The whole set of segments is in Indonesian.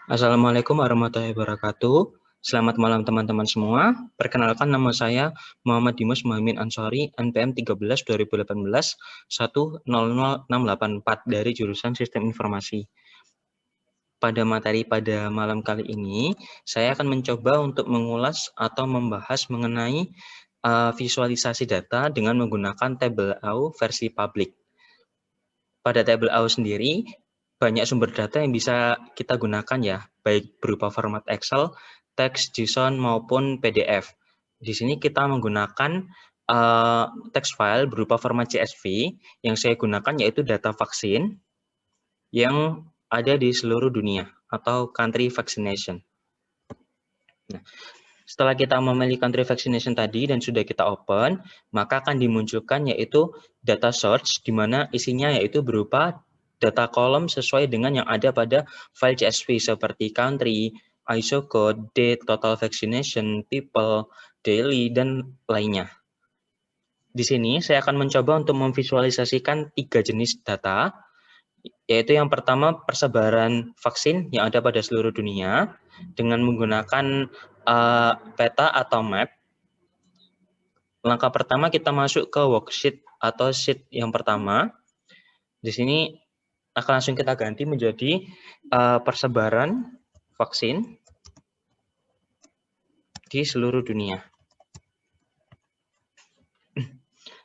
Assalamualaikum warahmatullahi wabarakatuh. Selamat malam teman-teman semua. Perkenalkan, nama saya Muhammad Dimas Muhammad Ansori, NPM 13 2018 100684 dari jurusan Sistem Informasi. Pada materi pada malam kali ini, saya akan mencoba untuk mengulas atau membahas mengenai visualisasi data dengan menggunakan Table AU versi publik. Pada Table AU sendiri, banyak sumber data yang bisa kita gunakan ya, baik berupa format Excel, teks, JSON, maupun PDF. Di sini kita menggunakan text file berupa format CSV, yang saya gunakan yaitu data vaksin yang ada di seluruh dunia, atau country vaccination. Nah, setelah kita memilih country vaccination tadi dan sudah kita open, maka akan dimunculkan yaitu data source, di mana isinya yaitu berupa data kolom sesuai dengan yang ada pada file CSV seperti country, ISO code, date, total vaccination, people, daily, dan lainnya. Di sini saya akan mencoba untuk memvisualisasikan 3 jenis data, yaitu yang pertama persebaran vaksin yang ada pada seluruh dunia dengan menggunakan peta atau map. Langkah pertama kita masuk ke worksheet atau sheet yang pertama. Di sini akan langsung kita ganti menjadi persebaran vaksin di seluruh dunia.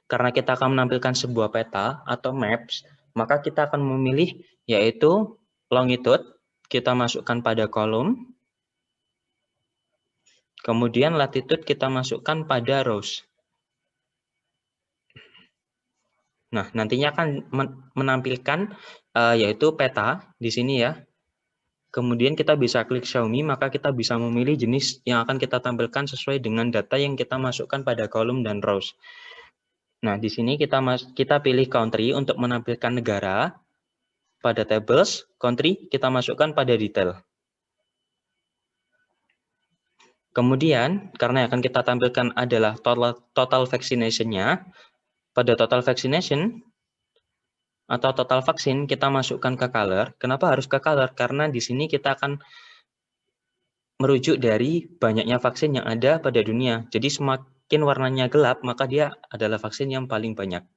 Karena kita akan menampilkan sebuah peta atau maps, maka kita akan memilih yaitu longitude, kita masukkan pada kolom, kemudian latitude kita masukkan pada rows. Nah, nantinya akan menampilkan yaitu peta di sini ya. Kemudian kita bisa klik show me, maka kita bisa memilih jenis yang akan kita tampilkan sesuai dengan data yang kita masukkan pada kolom dan rows. Nah, di sini kita pilih country untuk menampilkan negara. Pada tables, country kita masukkan pada detail. Kemudian, karena yang akan kita tampilkan adalah total vaccination-nya, pada total vaccination atau total vaksin kita masukkan ke color. Kenapa harus ke color? Karena di sini kita akan merujuk dari banyaknya vaksin yang ada pada dunia. Jadi semakin warnanya gelap, maka dia adalah vaksin yang paling banyak.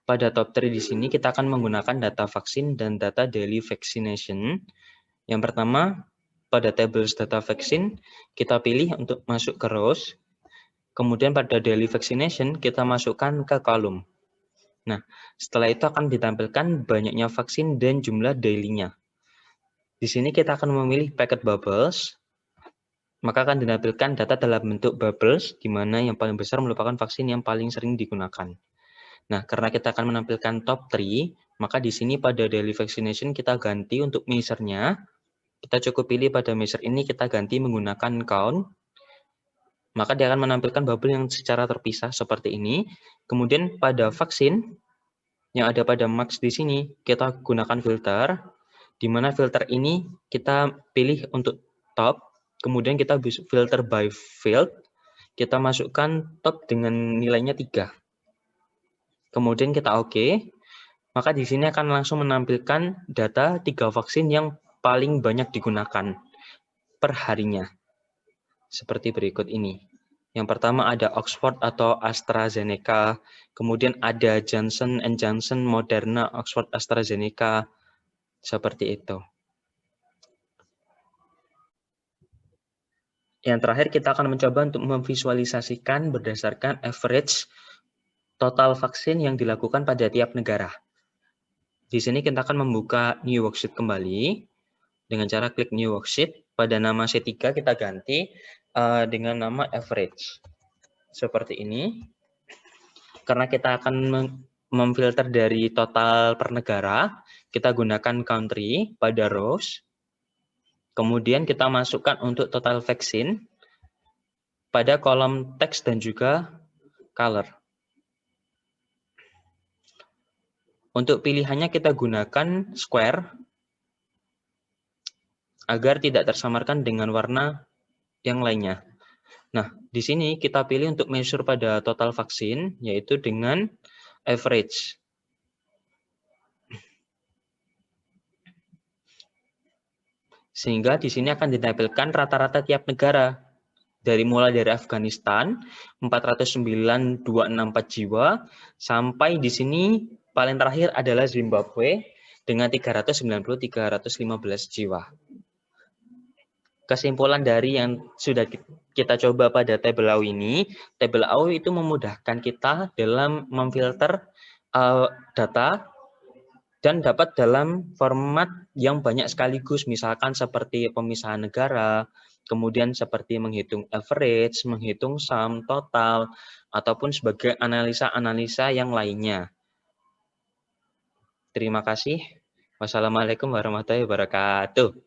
Pada top 3 di sini kita akan menggunakan data vaksin dan data daily vaccination. Yang pertama, pada tables data vaksin, kita pilih untuk masuk ke rows. Kemudian pada daily vaccination, kita masukkan ke kolom. Nah, setelah itu akan ditampilkan banyaknya vaksin dan jumlah daily-nya. Di sini kita akan memilih packet bubbles, maka akan ditampilkan data dalam bentuk bubbles, di mana yang paling besar merupakan vaksin yang paling sering digunakan. Nah, karena kita akan menampilkan top 3, maka di sini pada daily vaccination kita ganti untuk measure-nya. Kita cukup pilih pada measure ini, kita ganti menggunakan count. Maka dia akan menampilkan bubble yang secara terpisah seperti ini. Kemudian pada vaksin yang ada pada max di sini, kita gunakan filter, di mana filter ini kita pilih untuk top, kemudian kita filter by field, kita masukkan top dengan nilainya 3. Kemudian kita oke, maka di sini akan langsung menampilkan data 3 vaksin yang paling banyak digunakan per harinya. Seperti berikut ini. Yang pertama ada Oxford atau AstraZeneca, kemudian ada Johnson & Johnson, Moderna, Oxford, AstraZeneca, seperti itu. Yang terakhir kita akan mencoba untuk memvisualisasikan berdasarkan average total vaksin yang dilakukan pada tiap negara. Di sini kita akan membuka new worksheet kembali dengan cara klik new worksheet. Pada nama C3 kita ganti dengan nama average. Seperti ini. Karena kita akan memfilter dari total per negara, kita gunakan country pada rows. Kemudian kita masukkan untuk total vaksin pada kolom teks dan juga color. Untuk pilihannya kita gunakan square agar tidak tersamarkan dengan warna yang lainnya. Nah, di sini kita pilih untuk measure pada total vaksin, yaitu dengan average. Sehingga di sini akan ditampilkan rata-rata tiap negara. Mulai dari Afghanistan, 409.264 jiwa, sampai di sini paling terakhir adalah Zimbabwe dengan 390.315 jiwa. Kesimpulan dari yang sudah kita coba pada tabel AU ini, tabel AU itu memudahkan kita dalam memfilter data dan dapat dalam format yang banyak sekaligus, misalkan seperti pemisahan negara, kemudian seperti menghitung average, menghitung sum, total, ataupun sebagai analisa-analisa yang lainnya. Terima kasih. Wassalamualaikum warahmatullahi wabarakatuh.